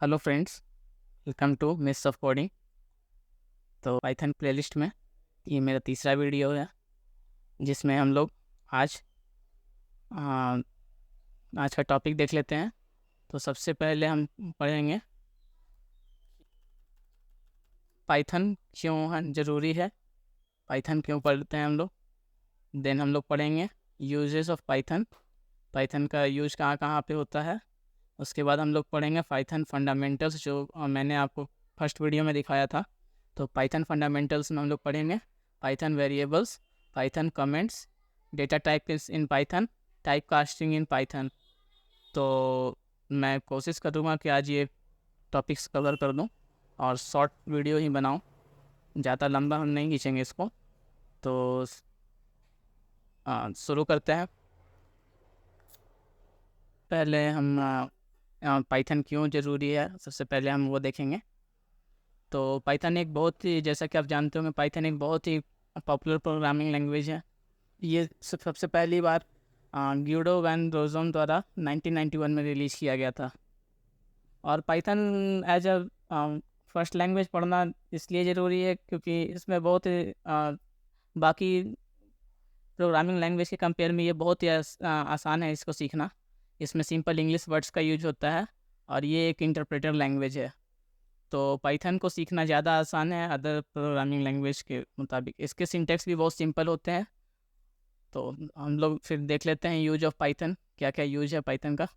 Hello friends, welcome to miss of coding. तो Python playlist में ये मेरा तीसरा वीडियो है जिसमें हम लोग आज आ, आज का टॉपिक देख लेते हैं। तो सबसे पहले हम पढ़ेंगे पाइथन क्यों ज़रूरी है, पाइथन क्यों पढ़ते हैं हम लोग। देन हम लोग पढ़ेंगे यूजेस ऑफ पाइथन, पाइथन का यूज कहाँ कहाँ पे होता है। उसके बाद हम लोग पढ़ेंगे पाइथन फंडामेंटल्स जो मैंने आपको फर्स्ट वीडियो में दिखाया था। तो पाइथन फंडामेंटल्स में हम लोग पढ़ेंगे Python variables, Python comments, data type in Python, type casting in Python. तो मैं कोशिश करूँगा कि आज ये टॉपिक्स कवर कर दूँ और शॉर्ट वीडियो ही बनाऊँ, ज़्यादा लंबा हम नहीं खींचेंगे इसको। तो शुरू करते हैं। पहले हम पाइथन क्यों ज़रूरी है सबसे पहले हम वो देखेंगे। तो पाइथन एक बहुत ही, जैसा कि आप जानते होंगे, पाइथन एक बहुत ही पॉपुलर प्रोग्रामिंग लैंग्वेज है। ये सबसे पहली बार ग्यूडो वैन रोजम द्वारा 1991 में रिलीज़ किया गया था। और Python as a first language पढ़ना इसलिए ज़रूरी है क्योंकि इसमें बहुत बाकी प्रोग्रामिंग लैंग्वेज के कंपेयर में ये बहुत ही आसान है इसको सीखना। इसमें सिंपल इंग्लिश वर्ड्स का यूज होता है और ये एक इंटरप्रेटर लैंग्वेज है। तो पाइथन को सीखना ज़्यादा आसान है अदर प्रोग्रामिंग लैंग्वेज के मुताबिक। इसके सिंटेक्स भी बहुत सिंपल होते हैं। तो हम लोग फिर देख लेते हैं यूज ऑफ पाइथन, क्या क्या यूज है पाइथन का।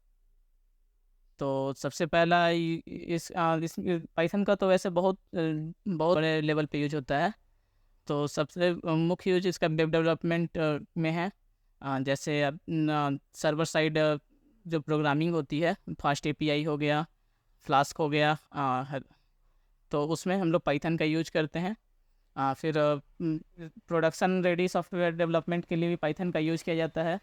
तो सबसे पहला इस पाइथन का तो वैसे बहुत बड़े लेवल पे यूज होता है। तो सबसे मुख्य यूज इसका वेब डेवलपमेंट में है। जैसे सर्वर साइड जो प्रोग्रामिंग होती है, फास्ट एपीआई हो गया, फ्लास्क हो गया, तो उसमें हम लोग पाइथन का यूज करते हैं। फिर प्रोडक्शन रेडी सॉफ्टवेयर डेवलपमेंट के लिए भी पाइथन का यूज़ किया जाता है।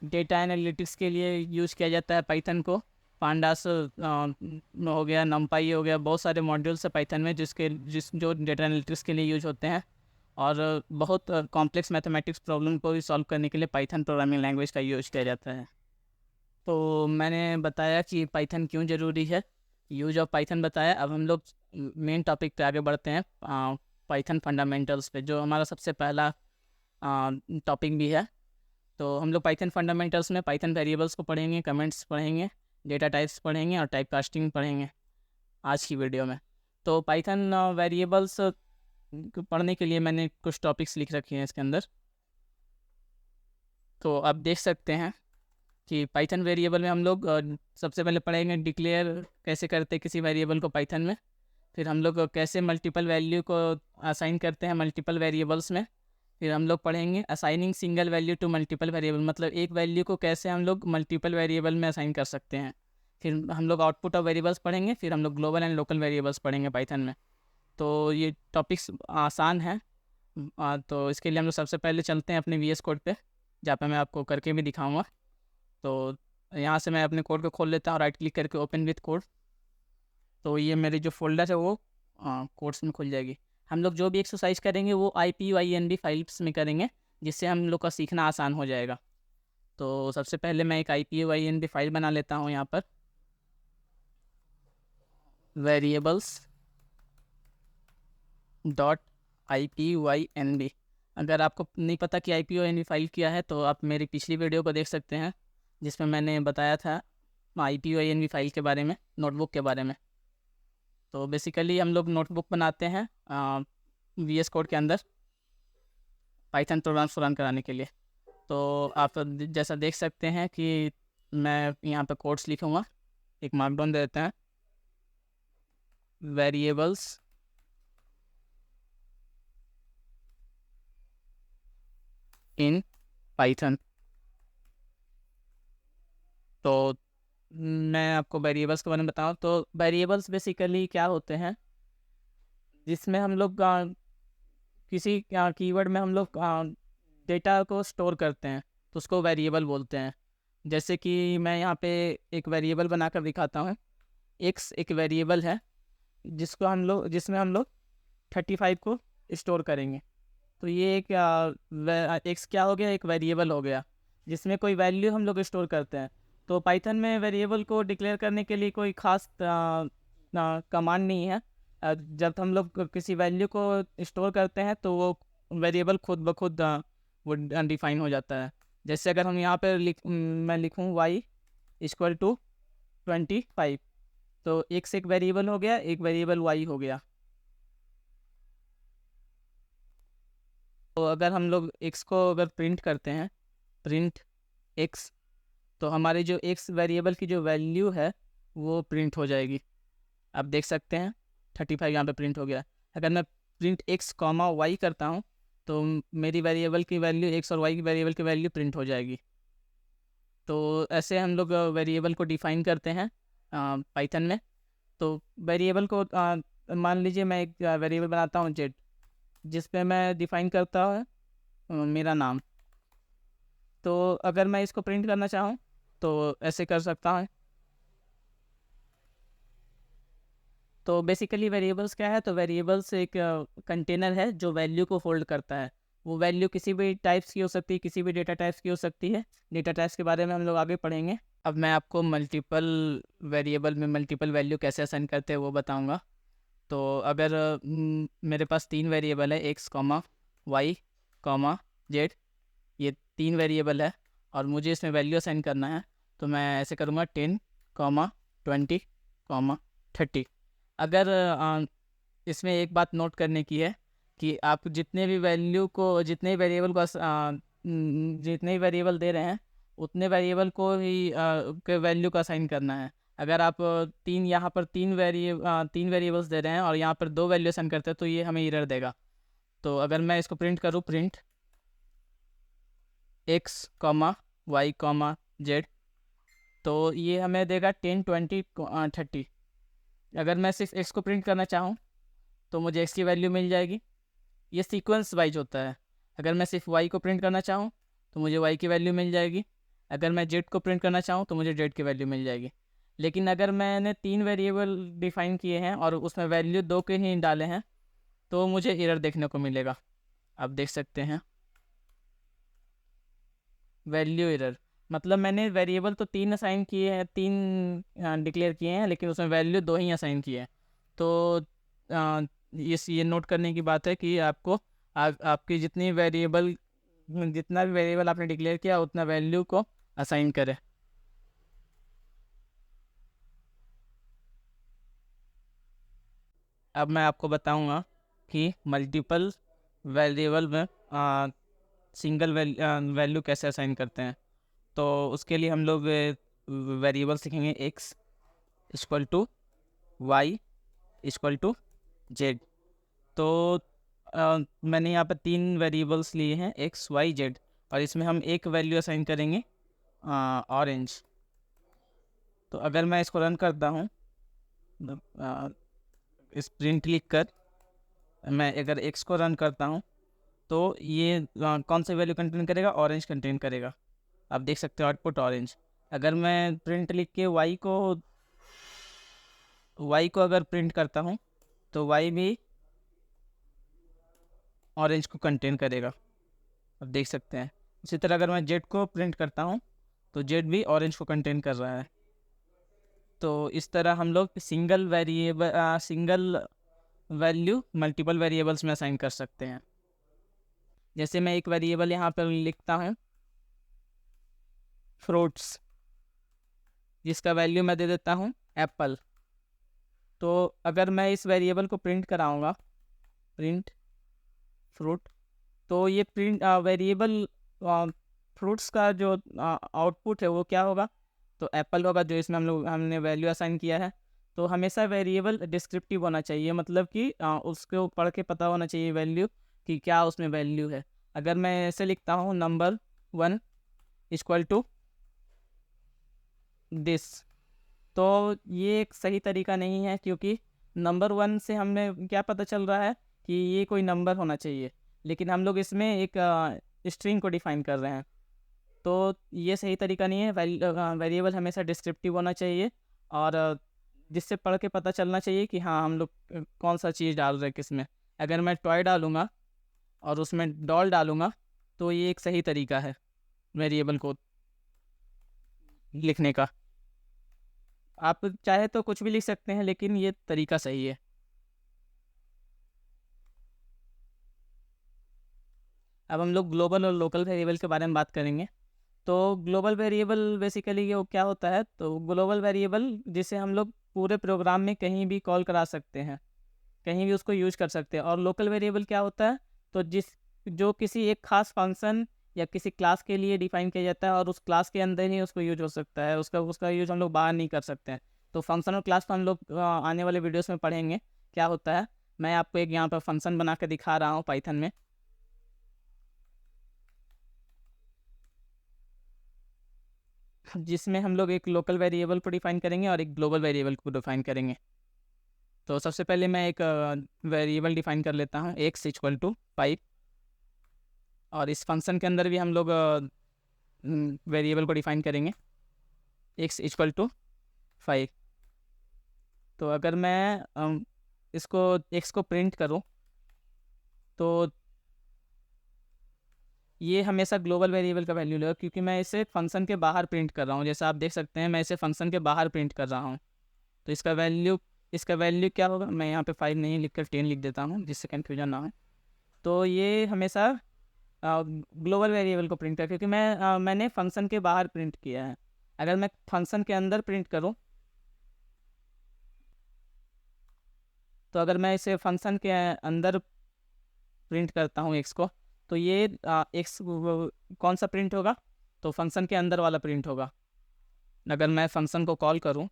डेटा एनालिटिक्स के लिए यूज़ किया जाता है पाइथन को। पांडास हो गया, नमपाई हो गया, बहुत सारे मॉड्यूल्स है पाइथन में जो डेटा एनालिटिक्स के लिए यूज होते हैं। और बहुत कॉम्प्लेक्स मैथमेटिक्स प्रॉब्लम को भी सॉल्व करने के लिए पाइथन प्रोग्रामिंग लैंग्वेज का यूज किया जाता है। तो मैंने बताया कि पाइथन क्यों ज़रूरी है, यूज ऑफ पाइथन बताया। अब हम लोग मेन टॉपिक पे आगे बढ़ते हैं, पाइथन फंडामेंटल्स पे, जो हमारा सबसे पहला टॉपिक भी है। तो हम लोग पाइथन फंडामेंटल्स में पाइथन वेरिएबल्स को पढ़ेंगे, कमेंट्स पढ़ेंगे, डेटा टाइप्स पढ़ेंगे और टाइप कास्टिंग पढ़ेंगे आज की वीडियो में। तो पाइथन वेरिएबल्स पढ़ने के लिए मैंने कुछ टॉपिक्स लिख रखे हैं इसके अंदर। तो आप देख सकते हैं कि पाइथन वेरिएबल में हम लोग सबसे पहले पढ़ेंगे डिक्लेयर कैसे करते हैं किसी वेरिएबल को पाइथन में। फिर हम लोग कैसे मल्टीपल वैल्यू को असाइन करते हैं मल्टीपल वेरिएबल्स में। फिर हम लोग पढ़ेंगे assigning single value to multiple variable, मतलब एक वैल्यू को कैसे हम लोग मल्टीपल वेरिएबल में असाइन कर सकते हैं। फिर हम लोग आउटपुट ऑफ वेरिएबल्स पढ़ेंगे। फिर हम लोग ग्लोबल एंड लोकल वेरिएबल्स पढ़ेंगे पाइथन में। तो ये टॉपिक्स आसान है। तो इसके लिए हम लोग सबसे पहले चलते हैं अपने वीएस कोड पे, जहाँ पे मैं आपको करके भी दिखाऊंगा। तो यहाँ से मैं अपने कोड को खोल लेता हूँ, राइट क्लिक करके ओपन विथ कोड। तो ये मेरी जो फोल्डर है वो कोड्स में खुल जाएगी। हम लोग जो भी एक्सरसाइज करेंगे वो IPYNB फाइल्स में करेंगे, जिससे हम लोग का सीखना आसान हो जाएगा। तो सबसे पहले मैं एक IPYNB फाइल बना लेता हूँ यहाँ पर, वेरिएबल्स डॉट IPYNB। अगर आपको नहीं पता कि IPYNB फाइल क्या है तो आप मेरी पिछली वीडियो को देख सकते हैं, जिसमें मैंने बताया था IPYNB फाइल के बारे में, नोटबुक के बारे में। तो बेसिकली हम लोग नोटबुक बनाते हैं VS कोड के अंदर पाइथन प्रोग्राम्स रन कराने के लिए। तो आप जैसा देख सकते हैं कि मैं यहाँ पे कोड्स लिखूँगा, एक मार्कडाउन दे देते हैं, वेरिएबल्स इन पाइथन। तो मैं आपको वेरिएबल्स के बारे में बताऊँ तो वेरिएबल्स बेसिकली क्या होते हैं, जिसमें हम लोग किसी कीवर्ड में हम लोग डेटा को स्टोर करते हैं, तो उसको वेरिएबल बोलते हैं। जैसे कि मैं यहाँ पे एक वेरिएबल बनाकर दिखाता हूँ। एक्स एक वेरिएबल है जिसमें हम लोग 35 को स्टोर करेंगे। तो ये एक एक्स क्या हो गया, एक वेरिएबल हो गया जिसमें कोई वैल्यू हम लोग स्टोर करते हैं। तो पाइथन में वेरिएबल को डिक्लेयर करने के लिए कोई ख़ास कमांड नहीं है। जब हम लोग किसी वैल्यू को स्टोर करते हैं तो वो वेरिएबल खुद ब खुद वो डिफाइन हो जाता है। जैसे अगर हम यहाँ पर मैं लिखूँ y इक्वल टू 25, तो x एक वेरिएबल हो गया, एक वेरिएबल y हो गया। तो अगर हम लोग x को अगर प्रिंट करते हैं, प्रिंट x, तो हमारे जो x वेरिएबल की जो वैल्यू है वो प्रिंट हो जाएगी। आप देख सकते हैं 35 यहाँ पे प्रिंट हो गया। अगर मैं प्रिंट x कॉमा y करता हूँ तो मेरी वेरिएबल की वैल्यू x और y की वेरिएबल की वैल्यू प्रिंट हो जाएगी। तो ऐसे हम लोग वेरिएबल को डिफ़ाइन करते हैं पाइथन में। तो वेरिएबल को मान लीजिए मैं एक वेरिएबल बनाता हूँ z, जिस पे मैं डिफ़ाइन करता हूँ मेरा नाम। तो अगर मैं इसको प्रिंट करना चाहूँ तो ऐसे कर सकता हूँ। तो बेसिकली वेरिएबल्स क्या है, तो वेरिएबल्स एक कंटेनर है जो वैल्यू को होल्ड करता है। वो वैल्यू किसी भी टाइप्स की हो सकती है, किसी भी डेटा टाइप्स की हो सकती है। डेटा टाइप्स के बारे में हम लोग आगे पढ़ेंगे। अब मैं आपको मल्टीपल वेरिएबल में मल्टीपल वैल्यू कैसे असाइन करते हैं वो बताऊंगा। तो अगर मेरे पास 3 वेरिएबल है, x comma y comma z, ये 3 वेरिएबल है और मुझे इसमें वैल्यू असाइन करना है, तो मैं ऐसे करूँगा 10 कॉमा 20 कॉमा 30। अगर इसमें एक बात नोट करने की है कि आप जितने भी वैल्यू को, जितने वेरिएबल को जितने वेरिएबल दे रहे हैं उतने वेरिएबल को ही के वैल्यू को असाइन करना है। अगर आप यहाँ पर तीन वेरिएबल्स दे रहे हैं और यहाँ पर 2 वैल्यू असाइन करते हैं तो ये हमें एरर देगा। तो अगर मैं इसको प्रिंट करूँ, print x comma y comma z, तो ये हमें देगा 10 20 30। अगर मैं सिर्फ x को प्रिंट करना चाहूँ तो मुझे x की वैल्यू मिल जाएगी। ये सीक्वेंस वाइज होता है। अगर मैं सिर्फ y को प्रिंट करना चाहूँ तो मुझे y की वैल्यू मिल जाएगी। अगर मैं z को प्रिंट करना चाहूँ तो मुझे z की वैल्यू मिल जाएगी। लेकिन अगर मैंने 3 वेरिएबल डिफाइन किए हैं और उसमें वैल्यू 2 के ही डाले हैं तो मुझे एरर देखने को मिलेगा। आप देख सकते हैं वैल्यू एरर, मतलब मैंने वेरिएबल तो 3 असाइन किए हैं, 3 डिक्लेयर किए हैं, लेकिन उसमें वैल्यू 2 ही असाइन किए हैं। तो ये नोट करने की बात है कि आपको आपकी जितना भी वेरिएबल आपने डिक्लेयर किया उतना वैल्यू को असाइन करें। अब मैं आपको बताऊंगा कि मल्टीपल वेरिएबल में सिंगल वैल्यू कैसे असाइन करते हैं। तो उसके लिए हम लोग वेरिएबल सीखेंगे x equal to y equal to z. तो मैंने यहाँ पर 3 वेरिएबल्स लिए हैं x y z, और इसमें हम एक वैल्यू असाइन करेंगे ऑरेंज। तो अगर मैं इसको रन करता हूँ, इस प्रिंट लिख कर मैं अगर x को रन करता हूँ तो ये कौन सा वैल्यू कंटेन करेगा, ऑरेंज कंटेन करेगा। आप देख सकते हो आउटपुट ऑरेंज। अगर मैं प्रिंट लिख के y को अगर प्रिंट करता हूँ तो y भी ऑरेंज को कंटेन करेगा। आप देख सकते हैं। इसी तरह अगर मैं जेड को प्रिंट करता हूँ तो जेड भी ऑरेंज को कंटेन कर रहा है। तो इस तरह हम लोग सिंगल वैल्यू मल्टीपल वेरिएबल्स में असाइन कर सकते हैं। जैसे मैं एक वेरिएबल यहाँ पर लिखता हूँ फ्रूट्स, जिसका वैल्यू मैं दे देता हूँ एप्पल। तो अगर मैं इस वेरिएबल को प्रिंट कराऊंगा, प्रिंट फ्रूट, तो ये प्रिंट वेरिएबल फ्रूट्स का जो आउटपुट है वो क्या होगा, तो एप्पल होगा, जो इसमें हमने वैल्यू असाइन किया है। तो हमेशा वेरिएबल डिस्क्रिप्टिव होना चाहिए, मतलब कि उसको पढ़ के पता होना चाहिए वैल्यू कि क्या उसमें वैल्यू है। अगर मैं ऐसे लिखता हूँ नंबर 1 इक्वल टू दिस, तो ये एक सही तरीका नहीं है, क्योंकि नंबर 1 से हमें क्या पता चल रहा है कि ये कोई नंबर होना चाहिए, लेकिन हम लोग इसमें एक स्ट्रिंग को डिफाइन कर रहे हैं। तो ये सही तरीका नहीं है। वेरिएबल हमेशा डिस्क्रिप्टिव होना चाहिए, और जिससे पढ़ के पता चलना चाहिए कि हाँ हम लोग कौन सा चीज़ डाल रहे हैं किस में। अगर मैं टॉय डालूँगा और उसमें डॉल डालूँगा तो ये एक सही तरीका है वेरिएबल को लिखने का। आप चाहे तो कुछ भी लिख सकते हैं, लेकिन ये तरीका सही है। अब हम लोग ग्लोबल और लोकल वेरिएबल के बारे में बात करेंगे। तो ग्लोबल वेरिएबल बेसिकली ये क्या होता है, तो ग्लोबल वेरिएबल जिसे हम लोग पूरे प्रोग्राम में कहीं भी कॉल करा सकते हैं, कहीं भी उसको यूज कर सकते हैं। और लोकल वेरिएबल क्या होता है, तो जो किसी एक खास फंक्शन या किसी क्लास के लिए डिफाइन किया जाता है और उस क्लास के अंदर ही उसको यूज हो सकता है, उसका उसका यूज हम लोग बाहर नहीं कर सकते हैं। तो फंक्शन और क्लास तो हम लोग आने वाले वीडियोस में पढ़ेंगे क्या होता है। मैं आपको एक यहाँ पर फंक्शन बना के दिखा रहा हूँ पाइथन में, जिसमें हम लोग एक लोकल वेरिएबल को डिफाइन करेंगे और एक ग्लोबल वेरिएबल को डिफाइन करेंगे। तो सबसे पहले मैं एक वेरिएबल डिफाइन कर लेता हूँ, x इक्वल टू 5। और इस फंक्शन के अंदर भी हम लोग वेरिएबल को डिफाइन करेंगे, x इक्वल टू 5। तो अगर मैं इसको x को प्रिंट करूँ, तो ये हमेशा ग्लोबल वेरिएबल का वैल्यू लेगा, क्योंकि मैं इसे फंक्शन के बाहर प्रिंट कर रहा हूँ। जैसा आप देख सकते हैं, मैं इसे फंक्शन के बाहर प्रिंट कर रहा हूँ। तो इसका वैल्यू क्या होगा, मैं यहाँ पे 5 नहीं लिख कर 10 लिख देता हूँ, जिससे कन्फ्यूजन ना हो। तो ये हमेशा ग्लोबल वेरिएबल को प्रिंट कर, क्योंकि मैंने फंक्शन के बाहर प्रिंट किया है। अगर मैं फंक्शन के अंदर प्रिंट करूँ, तो अगर मैं इसे फंक्शन के अंदर प्रिंट करता हूँ एक्स को, तो ये एक्स कौन सा प्रिंट होगा, तो फंक्शन के अंदर वाला प्रिंट होगा। अगर मैं फंक्शन को कॉल करूँ,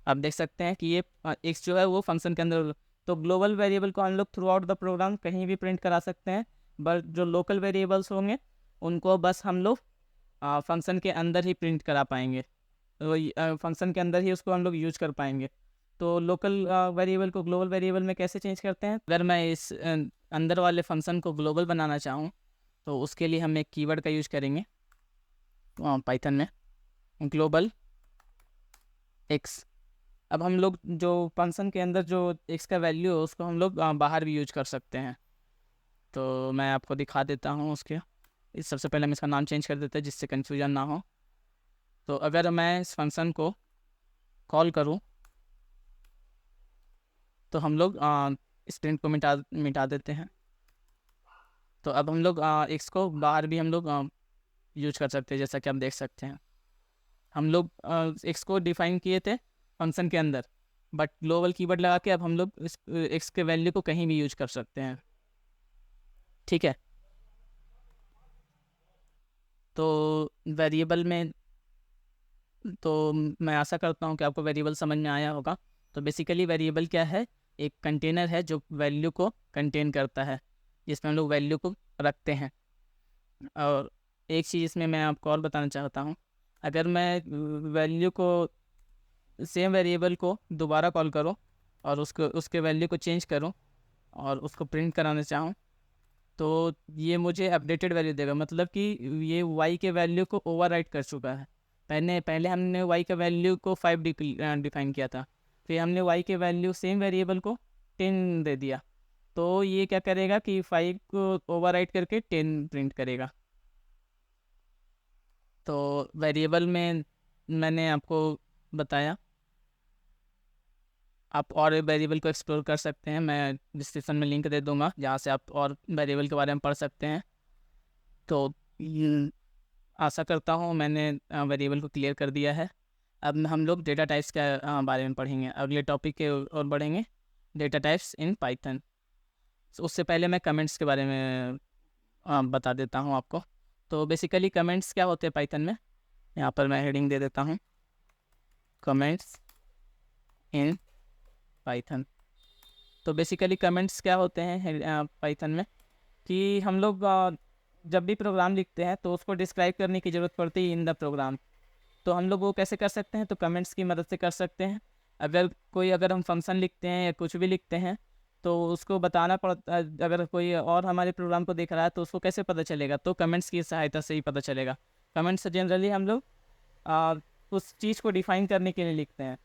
आप देख सकते हैं कि ये एक्स जो है वो फंक्शन के अंदर। तो ग्लोबल वेरिएबल को हम लोग थ्रू आउट द प्रोग्राम कहीं भी प्रिंट करा सकते हैं, बट जो लोकल वेरिएबल्स होंगे उनको बस हम लोग फंक्शन के अंदर ही प्रिंट करा पाएंगे, तो फंक्शन के अंदर ही उसको हम लोग यूज कर पाएंगे। तो लोकल वेरिएबल को ग्लोबल वेरिएबल में कैसे चेंज करते हैं, अगर मैं इस अंदर वाले फंक्शन को ग्लोबल बनाना चाहूँ, तो उसके लिए हम एक कीवर्ड का यूज करेंगे पाइथन में, ग्लोबल एक्स। अब हम लोग जो फंक्शन के अंदर जो एक्स का वैल्यू है उसको हम लोग बाहर भी यूज कर सकते हैं। तो मैं आपको दिखा देता हूँ उसके। सबसे पहले हम इसका नाम चेंज कर देते हैं, जिससे कन्फ्यूजन ना हो। तो अगर मैं इस फंक्शन को कॉल करूँ, तो हम लोग इस प्रिंट को मिटा मिटा देते हैं। तो अब हम लोग एक्स को बाहर भी हम लोग यूज कर सकते हैं, जैसा कि आप देख सकते हैं। हम लोग एक्स को डिफाइन किए थे फंक्शन के अंदर, बट ग्लोबल कीवर्ड लगा के अब हम लोग इस एक्स के वैल्यू को कहीं भी यूज कर सकते हैं। ठीक है। तो वेरिएबल में, तो मैं आशा करता हूँ कि आपको वेरिएबल समझ में आया होगा। तो बेसिकली वेरिएबल क्या है, एक कंटेनर है जो वैल्यू को कंटेन करता है, जिसमें हम लोग वैल्यू को रखते हैं। और एक चीज़ इसमें मैं आपको और बताना चाहता हूँ, अगर मैं वैल्यू को, सेम वेरिएबल को दोबारा कॉल करूँ और उसके वैल्यू को चेंज करूँ और उसको प्रिंट कराना चाहूँ, तो ये मुझे अपडेटेड वैल्यू देगा। मतलब कि ये y के वैल्यू को ओवरराइट कर चुका है। पहले पहले हमने y के वैल्यू को 5 डिफाइन किया था, फिर हमने y के वैल्यू सेम वेरिएबल को 10 दे दिया। तो ये क्या करेगा कि 5 को ओवरराइट करके 10 प्रिंट करेगा। तो वेरिएबल में मैंने आपको बताया, आप और वेरिएबल को एक्सप्लोर कर सकते हैं। मैं डिस्क्रिप्शन में लिंक दे दूंगा, जहाँ से आप और वेरिएबल के बारे में पढ़ सकते हैं। तो आशा करता हूँ मैंने वेरिएबल को क्लियर कर दिया है। अब हम लोग डेटा टाइप्स के बारे में पढ़ेंगे, अगले टॉपिक के और बढ़ेंगे, डेटा टाइप्स इन पाइथन। उससे पहले मैं कमेंट्स के बारे में बता देता हूँ आपको। तो बेसिकली कमेंट्स क्या होते हैं पाइथन में, यहाँ पर मैं हेडिंग दे देता हूँ, कमेंट्स इन पाइथन। तो बेसिकली कमेंट्स क्या होते हैं पाइथन में, कि हम लोग जब भी प्रोग्राम लिखते हैं तो उसको डिस्क्राइब करने की ज़रूरत पड़ती है इन द प्रोग्राम। तो हम लोग वो कैसे कर सकते हैं, तो कमेंट्स की मदद से कर सकते हैं। अगर हम फंक्शन लिखते हैं या कुछ भी लिखते हैं, तो उसको बताना पड़ता, अगर कोई और हमारे प्रोग्राम को देख रहा है तो उसको कैसे पता चलेगा, तो कमेंट्स की सहायता से ही पता चलेगा। कमेंट्स जनरली हम लोग उस चीज़ को डिफाइन करने के लिए लिखते हैं।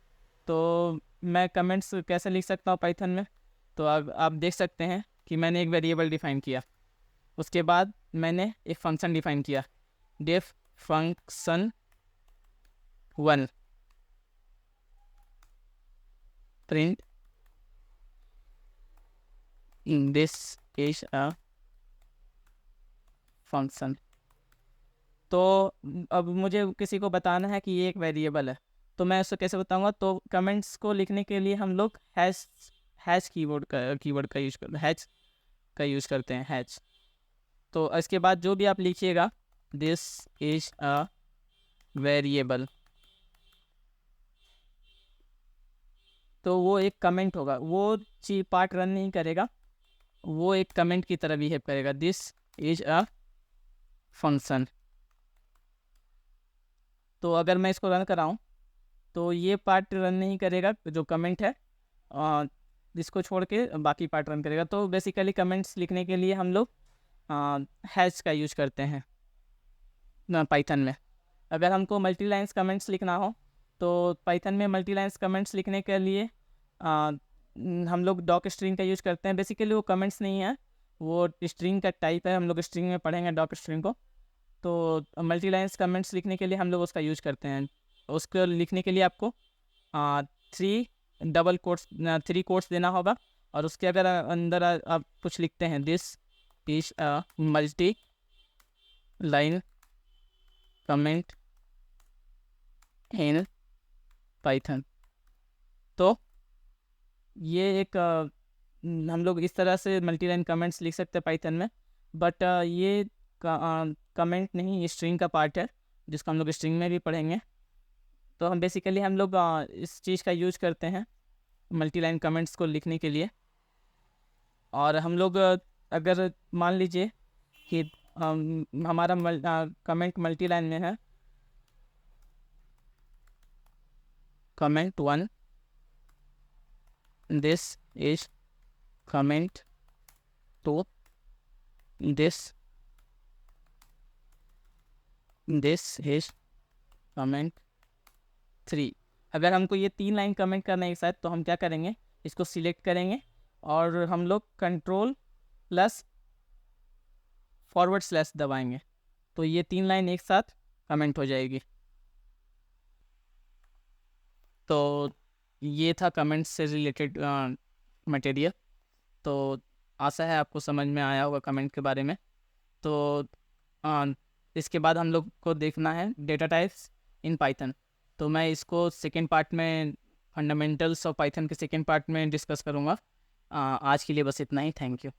तो मैं कमेंट्स कैसे लिख सकता हूँ पाइथन में, तो आप देख सकते हैं कि मैंने एक वेरिएबल डिफाइन किया, उसके बाद मैंने एक फंक्शन डिफाइन किया, def function 1 print this is a function। तो अब मुझे किसी को बताना है कि ये एक वेरिएबल है, तो मैं उसको कैसे बताऊंगा? तो कमेंट्स को लिखने के लिए हम लोग हैश कीवर्ड का यूज़ करते हैं, हैश। तो इसके बाद जो भी आप लिखिएगा, दिस इज अ वेरिएबल, तो वो एक कमेंट होगा, वो पार्ट रन नहीं करेगा, वो एक कमेंट की तरह बिहेव करेगा। This is a function. तो अगर मैं इसको रन कराऊँ तो ये पार्ट रन नहीं करेगा, जो कमेंट है, इसको छोड़ के बाकी पार्ट रन करेगा। तो बेसिकली कमेंट्स लिखने के लिए हम लोग हैश का यूज करते हैं पाइथन में। अगर हमको मल्टी लाइन्स कमेंट्स लिखना हो तो पाइथन में मल्टी लाइन्स कमेंट्स लिखने के लिए हम लोग डॉक स्ट्रिंग का यूज करते हैं। बेसिकली वो कमेंट्स नहीं है, वो स्ट्रिंग का टाइप है, हम लोग स्ट्रिंग में पढ़ेंगे डॉक स्ट्रिंग को। तो मल्टी लाइन्स कमेंट्स लिखने के लिए हम लोग उसका यूज करते हैं। उसको लिखने के लिए आपको 3 कोट्स देना होगा, और उसके अगर अंदर आप कुछ लिखते हैं, this is a multi line comment in Python, तो ये एक हम लोग इस तरह से मल्टी लाइन कमेंट्स लिख सकते हैं पाइथन में। बट ये कमेंट नहीं, ये स्ट्रिंग का पार्ट है, जिसको हम लोग स्ट्रिंग में भी पढ़ेंगे। तो हम बेसिकली हम लोग इस चीज़ का यूज करते हैं मल्टी लाइन कमेंट्स को लिखने के लिए। और हम लोग अगर मान लीजिए कि हमारा कमेंट मल्टी लाइन में है, comment 1, this is comment 2, this is comment 3। अगर हमको ये 3 लाइन कमेंट करना है एक साथ, तो हम क्या करेंगे, इसको सिलेक्ट करेंगे और हम लोग Ctrl+// दबाएंगे, तो ये 3 लाइन एक साथ कमेंट हो जाएगी। तो ये था कमेंट्स से रिलेटेड मटेरियल। तो आशा है आपको समझ में आया होगा कमेंट के बारे में। तो इसके बाद हम लोग को देखना है डेटा टाइप्स इन पाइथन। तो मैं इसको सेकेंड पार्ट में, फंडामेंटल्स ऑफ पाइथन के सेकेंड पार्ट में डिस्कस करूँगा। आज के लिए बस इतना ही। Thank you.